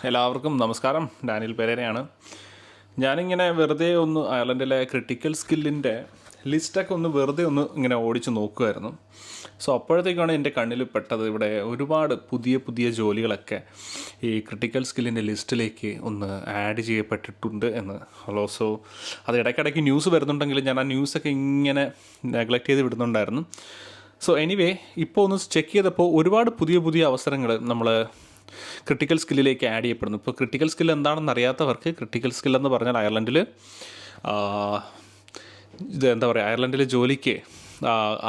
എല്ലാവർക്കും നമസ്കാരം. ഡാനിയൽ പെരേരയാണ്. ഞാനിങ്ങനെ വെറുതെ ഒന്ന് അയർലൻഡിലെ ക്രിട്ടിക്കൽ സ്കില്ലിൻ്റെ ലിസ്റ്റൊക്കെ വെറുതെ ഇങ്ങനെ ഓടിച്ച് നോക്കുമായിരുന്നു. സോ അപ്പോഴത്തേക്കാണ് എൻ്റെ കണ്ണിൽ പെട്ടത് ഇവിടെ ഒരുപാട് പുതിയ പുതിയ ജോലികളൊക്കെ ഈ ക്രിട്ടിക്കൽ സ്കില്ലിൻ്റെ ലിസ്റ്റിലേക്ക് ആഡ് ചെയ്യപ്പെട്ടിട്ടുണ്ട് എന്ന്. സോ അത് ഇടയ്ക്കിടയ്ക്ക് ന്യൂസ് വരുന്നുണ്ടെങ്കിലും ഞാൻ ആ ന്യൂസൊക്കെ ഇങ്ങനെ നെഗ്ലക്റ്റ് ചെയ്ത് വിടുന്നുണ്ടായിരുന്നു. സോ എനിവേ ഇപ്പോൾ ചെക്ക് ചെയ്തപ്പോൾ ഒരുപാട് പുതിയ പുതിയ അവസരങ്ങൾ നമ്മൾ ക്രിട്ടിക്കൽ സ്കില്ലിലേക്ക് ആഡ് ചെയ്യപ്പെടുന്നു. ഇപ്പോൾ ക്രിട്ടിക്കൽ സ്കിൽ എന്താണെന്ന് അറിയാത്തവർക്ക്, ക്രിട്ടിക്കൽ സ്കിൽ എന്ന് പറഞ്ഞാൽ അയർലൻഡിൽ അയർലൻഡിലെ ജോലിക്ക്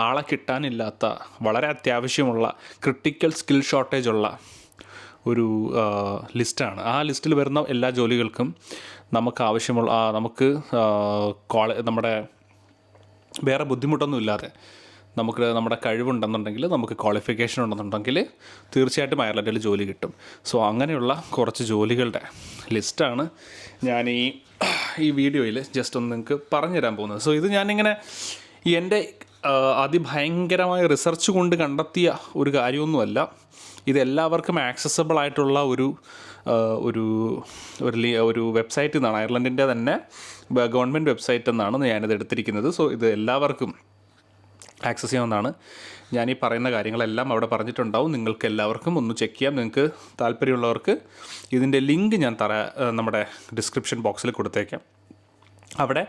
ആളെ കിട്ടാനില്ലാത്ത വളരെ അത്യാവശ്യമുള്ള ക്രിട്ടിക്കൽ സ്കിൽ ഷോർട്ടേജുള്ള ഒരു ലിസ്റ്റാണ്. ആ ലിസ്റ്റിൽ വരുന്ന എല്ലാ ജോലികൾക്കും നമുക്ക് നമ്മുടെ വേറെ ബുദ്ധിമുട്ടൊന്നും ഇല്ലാതെ നമ്മുടെ കഴിവുണ്ടെന്നുണ്ടെങ്കിൽ, നമുക്ക് ക്വാളിഫിക്കേഷൻ ഉണ്ടെന്നുണ്ടെങ്കിൽ തീർച്ചയായിട്ടും അയർലൻഡിൽ ജോലി കിട്ടും. സോ അങ്ങനെയുള്ള കുറച്ച് ജോലികളുടെ ലിസ്റ്റാണ് ഞാൻ ഈ വീഡിയോയിൽ ജസ്റ്റ് നിങ്ങൾക്ക് പറഞ്ഞു തരാൻ പോകുന്നത്. സോ ഇത് ഞാനിങ്ങനെ എൻ്റെ അതിഭയങ്കരമായ റിസർച്ച് കൊണ്ട് കണ്ടെത്തിയ ഒരു കാര്യമൊന്നുമല്ല. ഇതെല്ലാവർക്കും ആക്സസബിൾ ആയിട്ടുള്ള ഒരു വെബ്സൈറ്റിൽ നിന്നാണ്, അയർലൻഡിൻ്റെ തന്നെ ഗവൺമെൻറ് വെബ്സൈറ്റിൽ നിന്നാണ് ഞാനിത് എടുത്തിരിക്കുന്നത്. സോ ഇത് എല്ലാവർക്കും ആക്സസ് ചെയ്യാവുന്നതാണ്. ഞാൻ ഈ പറയുന്ന കാര്യങ്ങളെല്ലാം അവിടെ പറഞ്ഞിട്ടുണ്ടാവും. നിങ്ങൾക്ക് എല്ലാവർക്കും ചെക്ക് ചെയ്യാം. നിങ്ങൾക്ക് താല്പര്യമുള്ളവർക്ക് ഇതിൻ്റെ ലിങ്ക് ഞാൻ നമ്മുടെ ഡിസ്ക്രിപ്ഷൻ ബോക്സിൽ കൊടുത്തേക്കാം. അവിടെ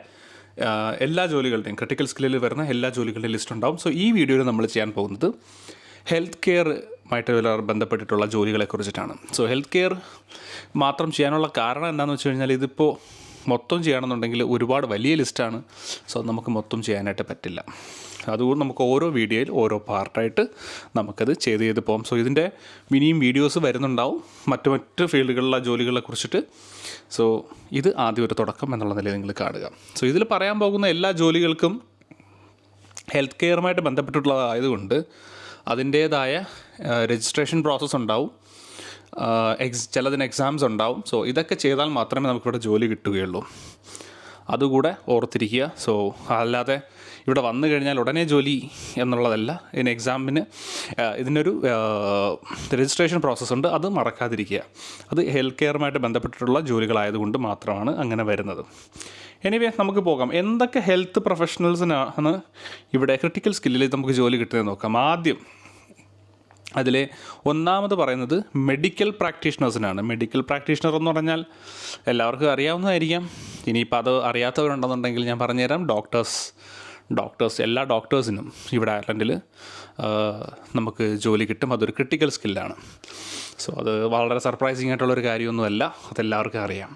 എല്ലാ ജോലികളുടെയും ക്രിട്ടിക്കൽ സ്കില്ലിൽ വരുന്ന എല്ലാ ജോലികളുടെയും ലിസ്റ്റ് ഉണ്ടാവും. സോ ഈ വീഡിയോയിൽ നമ്മൾ ചെയ്യാൻ പോകുന്നത് ഹെൽത്ത് കെയറുമായിട്ട് ബന്ധപ്പെട്ടിട്ടുള്ള ജോലികളെക്കുറിച്ചിട്ടാണ്. സോ ഹെൽത്ത് കെയർ മാത്രം ചെയ്യാനുള്ള കാരണം എന്താണെന്ന് വെച്ച് കഴിഞ്ഞാൽ, ഇതിപ്പോൾ മൊത്തം ചെയ്യണമെന്നുണ്ടെങ്കിൽ ഒരുപാട് വലിയ ലിസ്റ്റാണ്. സോ നമുക്ക് മൊത്തം ചെയ്യാനായിട്ട് പറ്റില്ല. അതുകൊണ്ട് നമുക്ക് ഓരോ വീഡിയോയിൽ ഓരോ പാർട്ടായിട്ട് നമുക്കത് ചെയ്ത് പോകാം. സോ ഇതിൻ്റെ ഇനിയും വീഡിയോസ് വരുന്നുണ്ടാവും മറ്റ് ഫീൽഡുകളിലുള്ള ജോലികളെ കുറിച്ചിട്ട്. സോ ഇത് ആദ്യം ഒരു തുടക്കം എന്നുള്ള നിലയിൽ നിങ്ങൾ കാണുക. സോ ഇതിൽ പറയാൻ പോകുന്ന എല്ലാ ജോലികൾക്കും ഹെൽത്ത് കെയറുമായിട്ട് ബന്ധപ്പെട്ടിട്ടുള്ളതായതുകൊണ്ട് അതിൻ്റേതായ രജിസ്ട്രേഷൻ പ്രോസസ്സ് ഉണ്ടാവും, ചിലതിന് എക്സാംസ് ഉണ്ടാവും. സോ ഇതൊക്കെ ചെയ്താൽ മാത്രമേ നമുക്കിവിടെ ജോലി കിട്ടുകയുള്ളൂ. അതുകൂടെ ഓർത്തിരിക്കുക. സോ അല്ലാതെ ഇവിടെ വന്നു കഴിഞ്ഞാൽ ഉടനെ ജോലി എന്നുള്ളതല്ല. ഇതിനൊരു രജിസ്ട്രേഷൻ പ്രോസസ്സുണ്ട്, അത് മറക്കാതിരിക്കുക. അത് ഹെൽത്ത് കെയറുമായിട്ട് ബന്ധപ്പെട്ടിട്ടുള്ള ജോലികളായതുകൊണ്ട് മാത്രമാണ് അങ്ങനെ വരുന്നത്. എനിവേ നമുക്ക് പോകാം. എന്തൊക്കെ ഹെൽത്ത് പ്രൊഫഷണൽസിനാണ് ഇവിടെ ക്രിട്ടിക്കൽ സ്കില്ലിൽ നമുക്ക് ജോലി കിട്ടുന്നത് നോക്കാം. ആദ്യം അതിൽ ഒന്നാമത് പറയുന്നത് മെഡിക്കൽ പ്രാക്ടീഷണേഴ്സിനാണ്. മെഡിക്കൽ പ്രാക്ടീഷണർ എന്ന് പറഞ്ഞാൽ എല്ലാവർക്കും അറിയാവുന്നതായിരിക്കാം. ഇനിയിപ്പോൾ അത് അറിയാത്തവരുണ്ടെന്നുണ്ടെങ്കിൽ ഞാൻ പറഞ്ഞുതരാം. ഡോക്ടേഴ്സ് എല്ലാ ഡോക്ടേഴ്സിനും ഇവിടെ അയർലൻഡിൽ നമുക്ക് ജോലി കിട്ടും. അതൊരു ക്രിട്ടിക്കൽ സ്കില്ലാണ്. സോ അത് വളരെ സർപ്രൈസിങ് ആയിട്ടുള്ളൊരു കാര്യമൊന്നുമല്ല, അതെല്ലാവർക്കും അറിയാം.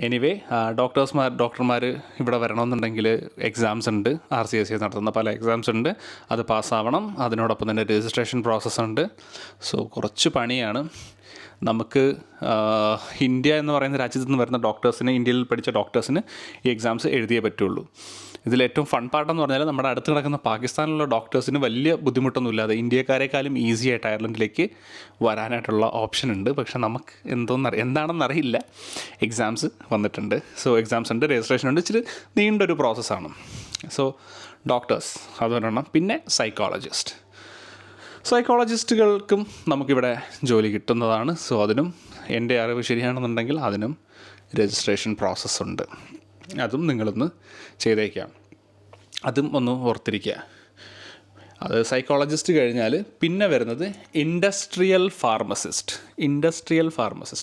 എനിവേ ഡോക്ടർമാർ ഇവിടെ വരണമെന്നുണ്ടെങ്കിൽ എക്സാംസ് ഉണ്ട്. RCSA നടത്തുന്ന പല എക്സാംസ് ഉണ്ട്, അത് പാസ്സാവണം. അതിനോടൊപ്പം തന്നെ രജിസ്ട്രേഷൻ പ്രോസസ്സുണ്ട്. സോ കുറച്ച് പണിയാണ്. നമുക്ക് ഇന്ത്യ എന്ന് പറയുന്ന രാജ്യത്ത് നിന്ന് വരുന്ന ഇന്ത്യയിൽ പഠിച്ച ഡോക്ടേഴ്സിന് ഈ എക്സാംസ് എഴുതിയേ പറ്റുള്ളൂ. ഇതിലേറ്റവും ഫൺ പാർട്ടെന്ന് പറഞ്ഞാൽ നമ്മുടെ അടുത്ത് കിടക്കുന്ന പാകിസ്ഥാനിലുള്ള ഡോക്ടേഴ്സിന് വലിയ ബുദ്ധിമുട്ടൊന്നുമില്ലാതെ ഇന്ത്യക്കാരെക്കാളും ഈസി ആയിട്ട് അയർലൻഡിലേക്ക് വരാനായിട്ടുള്ള ഓപ്ഷൻ ഉണ്ട്. പക്ഷേ നമുക്ക് എന്താണെന്നറിയില്ല. എക്സാംസ് വന്നിട്ടുണ്ട്. സോ എക്സാംസ് ഉണ്ട്, രജിസ്ട്രേഷൻ ഉണ്ട്. ഇച്ചിരി നീണ്ടൊരു പ്രോസസ്സാണ്. സോ ഡോക്ടേഴ്സ് അതൊരെണ്ണം. പിന്നെ സൈക്കോളജിസ്റ്റുകൾക്കും നമുക്കിവിടെ ജോലി കിട്ടുന്നതാണ്. സോ അതിനും എൻ്റെ അറിവ് ശരിയാണെന്നുണ്ടെങ്കിൽ അതിനും രജിസ്ട്രേഷൻ പ്രോസസ്സുണ്ട്. അതും നിങ്ങളൊന്ന് ചെയ്തേക്കാം. അതും ഓർത്തിരിക്കുക. അത് സൈക്കോളജിസ്റ്റ് കഴിഞ്ഞാൽ പിന്നെ വരുന്നത് ഇൻഡസ്ട്രിയൽ ഫാർമസിസ്റ്റ്.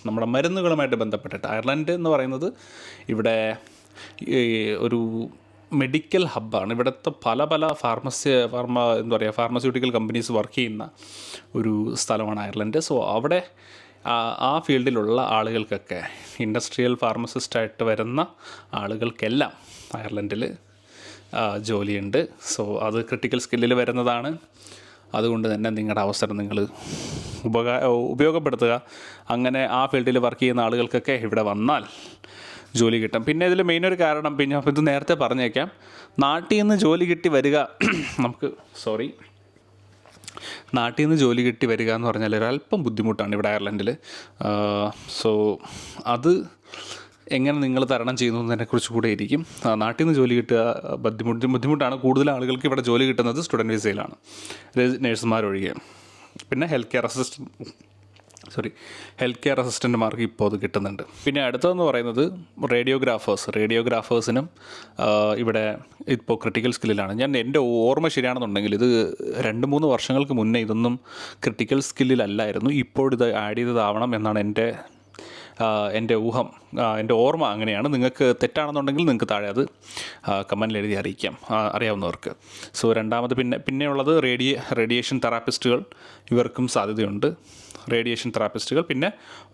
നമ്മുടെ മരുന്നുകളുമായിട്ട് ബന്ധപ്പെട്ടിട്ട് അയർലൻഡ് എന്ന് പറയുന്നത് ഇവിടെ ഒരു മെഡിക്കൽ ഹബ്ബാണ്. ഇവിടുത്തെ പല ഫാർമസ്യൂട്ടിക്കൽ കമ്പനീസ് വർക്ക് ചെയ്യുന്ന ഒരു സ്ഥലമാണ് അയർലൻഡ്. സോ അവിടെ ആ ഫീൽഡിലുള്ള ആളുകൾക്കൊക്കെ, ഇൻഡസ്ട്രിയൽ ഫാർമസിസ്റ്റായിട്ട് വരുന്ന ആളുകൾക്കെല്ലാം അയർലൻഡിൽ ജോലിയുണ്ട്. സോ അത് ക്രിട്ടിക്കൽ സ്കില്ലിൽ വരുന്നതാണ്. അതുകൊണ്ട് തന്നെ നിങ്ങളുടെ അവസരം നിങ്ങൾ ഉപയോഗപ്പെടുത്തുക. അങ്ങനെ ആ ഫീൽഡിൽ വർക്ക് ചെയ്യുന്ന ആളുകൾക്കൊക്കെ ഇവിടെ വന്നാൽ ജോലി കിട്ടും. പിന്നെ ഇതിൽ മെയിനൊരു കാരണം, പിന്നെ ഇത് നേരത്തെ പറഞ്ഞേക്കാം, നാട്ടിൽ നിന്ന് ജോലി കിട്ടി വരിക എന്ന് പറഞ്ഞാൽ ഒരല്പം ബുദ്ധിമുട്ടാണ് ഇവിടെ അയർലൻഡിൽ. സോ അത് എങ്ങനെ നിങ്ങൾ തരണം ചെയ്യുന്നു എന്നതിനെക്കുറിച്ച് കൂടെ ഇരിക്കും. നാട്ടിൽ നിന്ന് ജോലി കിട്ടുക ബുദ്ധിമുട്ടാണ്. കൂടുതൽ ആളുകൾക്ക് ഇവിടെ ജോലി കിട്ടുന്നത് സ്റ്റുഡൻറ്റ് വിസയിലാണ്, നേഴ്സുമാരൊഴികെ. പിന്നെ ഹെൽത്ത് കെയർ ഹെൽത്ത് കെയർ അസിസ്റ്റൻറ്റുമാർക്ക് ഇപ്പോൾ അത് കിട്ടുന്നുണ്ട്. പിന്നെ അടുത്തതെന്ന് പറയുന്നത് റേഡിയോഗ്രാഫേഴ്സിനും ഇവിടെ ഇപ്പോൾ ക്രിട്ടിക്കൽ സ്കില്ലിലാണ്. എൻ്റെ ഓർമ്മ ശരിയാണെന്നുണ്ടെങ്കിൽ ഇത് 2-3 വർഷങ്ങൾക്ക് മുന്നേ ഇതൊന്നും ക്രിട്ടിക്കൽ സ്കില്ലിലല്ലായിരുന്നു. ഇപ്പോഴിത് ആഡ് ചെയ്തതാവണം എന്നാണ് എൻ്റെ ഊഹം, എൻ്റെ ഓർമ്മ അങ്ങനെയാണ്. നിങ്ങൾക്ക് തെറ്റാണെന്നുണ്ടെങ്കിൽ നിങ്ങൾക്ക് താഴെ അത് കമൻറ്റിൽ എഴുതി അറിയിക്കാം, അറിയാവുന്നവർക്ക്. സോ രണ്ടാമത് പിന്നെയുള്ളത് റേഡിയേഷൻ തെറാപ്പിസ്റ്റുകൾ, ഇവർക്കും സാധ്യതയുണ്ട്. റേഡിയേഷൻ തെറാപ്പിസ്റ്റുകൾ, പിന്നെ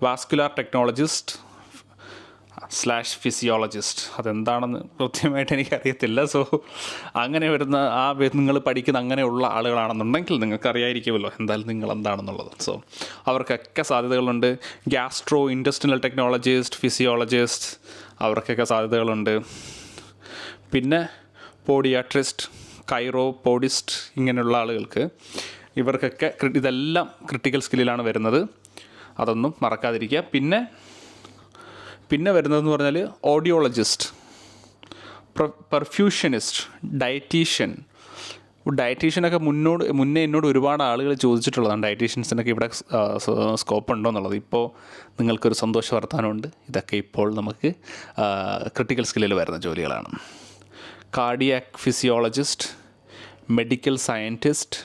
വാസ്കുലാർ ടെക്നോളജിസ്റ്റ് / ഫിസിയോളജിസ്റ്റ്, അതെന്താണെന്ന് കൃത്യമായിട്ട് എനിക്കറിയത്തില്ല. സോ അങ്ങനെ വരുന്ന നിങ്ങൾ പഠിക്കുന്ന അങ്ങനെയുള്ള ആളുകളാണെന്നുണ്ടെങ്കിൽ നിങ്ങൾക്ക് അറിയായിരിക്കുമല്ലോ എന്തായാലും നിങ്ങൾ എന്താണെന്നുള്ളത്. സോ അവർക്കൊക്കെ സാധ്യതകളുണ്ട്. ഗ്യാസ്ട്രോ ഇൻറ്റസ്റ്റിനൽ ടെക്നോളജിസ്റ്റ്, ഫിസിയോളജിസ്റ്റ്, അവർക്കൊക്കെ സാധ്യതകളുണ്ട്. പിന്നെ പോഡിയാട്രിസ്റ്റ്, കൈറോപോഡിസ്റ്റ്, ഇങ്ങനെയുള്ള ആളുകൾക്ക് ഇവർക്കൊക്കെ ഇതെല്ലാം ക്രിട്ടിക്കൽ സ്കില്ലിലാണ് വരുന്നത്. അതൊന്നും മറക്കാതിരിക്കുക. പിന്നെ വരുന്നതെന്ന് പറഞ്ഞാൽ ഓഡിയോളജിസ്റ്റ്, പെർഫ്യൂഷനിസ്റ്റ്, ഡയറ്റീഷ്യനൊക്കെ മുന്നേ എന്നോട് ഒരുപാട് ആളുകൾ ചോദിച്ചിട്ടുള്ളതാണ് ഡയറ്റീഷ്യൻസിനൊക്കെ ഇവിടെ സ്കോപ്പ് ഉണ്ടോ എന്നുള്ളത്. ഇപ്പോൾ നിങ്ങൾക്കൊരു സന്തോഷ വർത്തമാനമുണ്ട്. ഇതൊക്കെ ഇപ്പോൾ നമുക്ക് ക്രിട്ടിക്കൽ സ്കില്ലിൽ വരുന്ന ജോലികളാണ്. കാർഡിയാക് ഫിസിയോളജിസ്റ്റ്, മെഡിക്കൽ സയൻറ്റിസ്റ്റ്,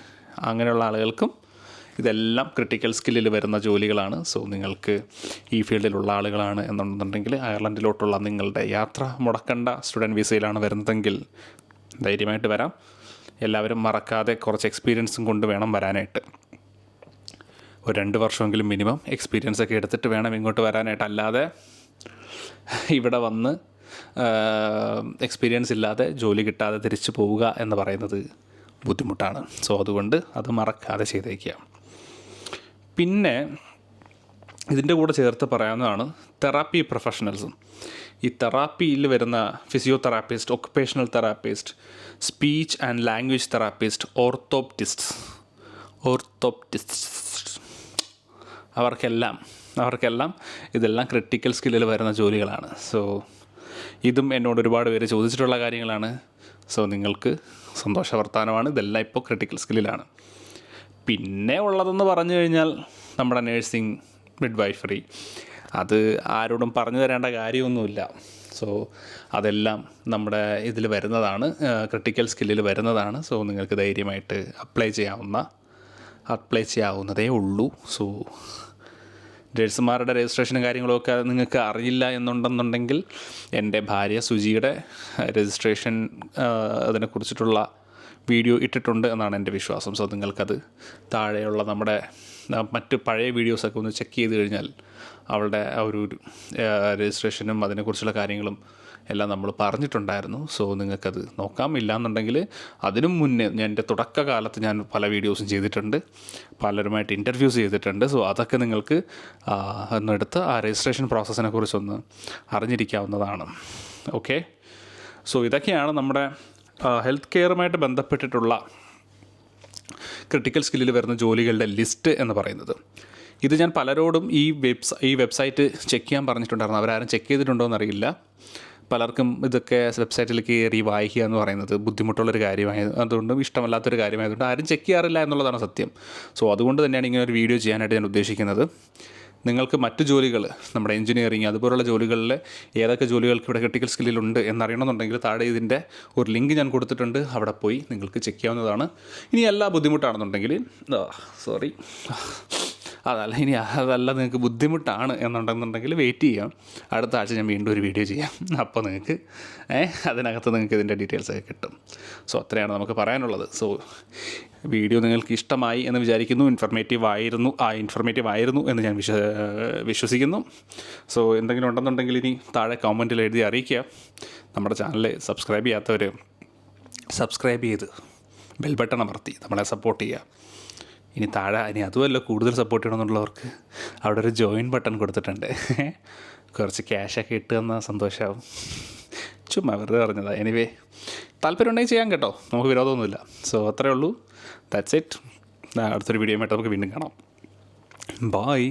അങ്ങനെയുള്ള ആളുകൾക്കും ഇതെല്ലാം ക്രിട്ടിക്കൽ സ്കില്ലിൽ വരുന്ന ജോലികളാണ്. സോ നിങ്ങൾക്ക് ഈ ഫീൽഡിലുള്ള ആളുകളാണ് എന്നുണ്ടെന്നുണ്ടെങ്കിൽ അയർലൻഡിലോട്ടുള്ള നിങ്ങളുടെ യാത്ര മുടക്കേണ്ട. സ്റ്റുഡൻറ്റ് വിസയിലാണ് വരുന്നതെങ്കിൽ ധൈര്യമായിട്ട് വരാം. എല്ലാവരും മറക്കാതെ കുറച്ച് എക്സ്പീരിയൻസും കൊണ്ട് വേണം വരാനായിട്ട്. ഒരു 2 വർഷമെങ്കിലും മിനിമം എക്സ്പീരിയൻസ് ഒക്കെ എടുത്തിട്ട് വേണം ഇങ്ങോട്ട് വരാനായിട്ട്. അല്ലാതെ ഇവിടെ വന്ന് എക്സ്പീരിയൻസ് ഇല്ലാതെ ജോലി കിട്ടാതെ തിരിച്ചു പോവുക എന്ന് പറയുന്നത് ബുദ്ധിമുട്ടാണ്. സോ അതുകൊണ്ട് അത് മറക്കാതെ ചെയ്തേക്കുക. പിന്നെ ഇതിൻ്റെ കൂടെ ചേർത്ത് പറയാവുന്നതാണ് തെറാപ്പി പ്രൊഫഷണൽസും. ഈ തെറാപ്പിയിൽ വരുന്ന physiotherapist, occupational therapist, speech and language therapist, orthoptist, അവർക്കെല്ലാം ഇതെല്ലാം ക്രിട്ടിക്കൽ സ്കില്ലിൽ വരുന്ന ജോലികളാണ്. സോ ഇതും എന്നോട് ഒരുപാട് പേര് ചോദിച്ചിട്ടുള്ള കാര്യങ്ങളാണ്. സോ നിങ്ങൾക്ക് സന്തോഷ വർത്തമാനമാണ്. ഇതെല്ലാം ഇപ്പോൾ ക്രിട്ടിക്കൽ സ്കില്ലിലാണ്. പിന്നെ ഉള്ളതെന്ന് പറഞ്ഞു കഴിഞ്ഞാൽ നമ്മുടെ നേഴ്സിംഗ്, മിഡ്വൈഫറി, അത് ആരോടും പറഞ്ഞു തരേണ്ട കാര്യമൊന്നുമില്ല. സോ അതെല്ലാം നമ്മുടെ ഇതിൽ വരുന്നതാണ്, ക്രിട്ടിക്കൽ സ്കില്ലിൽ വരുന്നതാണ്. സോ നിങ്ങൾക്ക് ധൈര്യമായിട്ട് അപ്ലൈ ചെയ്യാവുന്നതേ ഉള്ളൂ. സോ നഴ്സുമാരുടെ രജിസ്ട്രേഷനും കാര്യങ്ങളൊക്കെ നിങ്ങൾക്ക് അറിയില്ല എന്നുണ്ടെന്നുണ്ടെങ്കിൽ എൻ്റെ ഭാര്യ സുജിയുടെ രജിസ്ട്രേഷൻ അതിനെക്കുറിച്ചിട്ടുള്ള വീഡിയോ ഇട്ടിട്ടുണ്ട് എന്നാണ് എൻ്റെ വിശ്വാസം. സോ നിങ്ങൾക്കത് താഴെയുള്ള നമ്മുടെ മറ്റ് പഴയ വീഡിയോസൊക്കെ ഒന്ന് ചെക്ക് ചെയ്ത് കഴിഞ്ഞാൽ അവളുടെ ആ ഒരു രജിസ്ട്രേഷനും അതിനെക്കുറിച്ചുള്ള കാര്യങ്ങളും എല്ലാം നമ്മൾ പറഞ്ഞിട്ടുണ്ടായിരുന്നു. സോ നിങ്ങൾക്കത് നോക്കാം. ഇല്ലയെന്നുണ്ടെങ്കിൽ അതിനും മുന്നേ എൻ്റെ തുടക്കകാലത്ത് ഞാൻ പല വീഡിയോസും ചെയ്തിട്ടുണ്ട്, പലരുമായിട്ട് ഇൻ്റർവ്യൂസ് ചെയ്തിട്ടുണ്ട്. സോ അതൊക്കെ നിങ്ങൾക്ക് ഒന്നെടുത്ത് ആ രജിസ്ട്രേഷൻ പ്രോസസ്സിനെ കുറിച്ചൊന്ന് അറിഞ്ഞിരിക്കാവുന്നതാണ്. ഓക്കെ, സോ ഇതൊക്കെയാണ് നമ്മുടെ ഹെൽത്ത് കെയറുമായിട്ട് ബന്ധപ്പെട്ടിട്ടുള്ള ക്രിട്ടിക്കൽ സ്കില്ലിൽ വരുന്ന ജോലികളുടെ ലിസ്റ്റ് എന്ന് പറയുന്നത്. ഇത് ഞാൻ പലരോടും ഈ വെബ്സൈറ്റ് ചെക്ക് ചെയ്യാൻ പറഞ്ഞിട്ടുണ്ടായിരുന്നു. അവരാരും ചെക്ക് ചെയ്തിട്ടുണ്ടോ എന്നറിയില്ല. പലർക്കും ഇതൊക്കെ വെബ്സൈറ്റിൽ കയറി വായിക്കുക എന്ന് പറയുന്നത് ബുദ്ധിമുട്ടുള്ളൊരു അതുകൊണ്ടും ഇഷ്ടമല്ലാത്തൊരു കാര്യമായതുകൊണ്ട് ആരും ചെക്ക് ചെയ്യാറില്ല എന്നുള്ളതാണ് സത്യം. സോ അതുകൊണ്ട് തന്നെയാണ് ഇങ്ങനെ ഒരു വീഡിയോ ചെയ്യാനായിട്ട് ഞാൻ ഉദ്ദേശിക്കുന്നത്. നിങ്ങൾക്ക് മറ്റ് ജോലികൾ, നമ്മുടെ എഞ്ചിനീയറിങ് അതുപോലുള്ള ജോലികളിൽ ഏതൊക്കെ ജോലികൾക്ക് ഇവിടെ ക്രിട്ടിക്കൽ സ്കില്ലിലുണ്ട് എന്നറിയണമെന്നുണ്ടെങ്കിൽ താഴെ ഇതിൻ്റെ ഒരു ലിങ്ക് ഞാൻ കൊടുത്തിട്ടുണ്ട്. അവിടെ പോയി നിങ്ങൾക്ക് ചെക്ക് ചെയ്യാവുന്നതാണ്. ഇനി എല്ലാ ബുദ്ധിമുട്ടാണെന്നുണ്ടെങ്കിൽ അതല്ല നിങ്ങൾക്ക് ബുദ്ധിമുട്ടാണ് എന്നുണ്ടെന്നുണ്ടെങ്കിൽ വെയിറ്റ് ചെയ്യാം. അടുത്ത ആഴ്ച ഞാൻ വീണ്ടും ഒരു വീഡിയോ ചെയ്യാം. അപ്പോൾ നിങ്ങൾക്ക് അതിനകത്ത് നിങ്ങൾക്ക് ഇതിൻ്റെ ഡീറ്റെയിൽസൊക്കെ കിട്ടും. സോ അത്രയാണ് നമുക്ക് പറയാനുള്ളത്. സോ വീഡിയോ നിങ്ങൾക്ക് ഇഷ്ടമായി എന്ന് വിചാരിക്കുന്നു. ഇൻഫർമേറ്റീവ് ആയിരുന്നു എന്ന് ഞാൻ വിശ്വസിക്കുന്നു. സോ എന്തെങ്കിലും ഉണ്ടെന്നുണ്ടെങ്കിൽ ഇനി താഴെ കമൻറ്റിൽ എഴുതി അറിയിക്കുക. നമ്മുടെ ചാനൽ സബ്സ്ക്രൈബ് ചെയ്യാത്തവർ സബ്സ്ക്രൈബ് ചെയ്ത് ബെൽ ബട്ടൺ അമർത്തി നമ്മളെ സപ്പോർട്ട് ചെയ്യുക. ഇനി അതുമല്ല, കൂടുതൽ സപ്പോർട്ട് ചെയ്യണമെന്നുള്ളവർക്ക് അവിടെ ഒരു ജോയിൻ ബട്ടൺ കൊടുത്തിട്ടുണ്ട്. കുറച്ച് ക്യാഷൊക്കെ ഇട്ട് തന്നാൽ സന്തോഷമാവും. ചുമ്മാ വെറുതെ പറഞ്ഞതാണ്. എനിവേ താല്പര്യം ഉണ്ടെങ്കിൽ ചെയ്യാം കേട്ടോ, നമുക്ക് വിരോധമൊന്നുമില്ല. സോ അത്രേ ഉള്ളൂ. That's it. അടുത്തൊരു വീഡിയോ ആയിട്ട് നമുക്ക് വീണ്ടും കാണാം. ബായ്.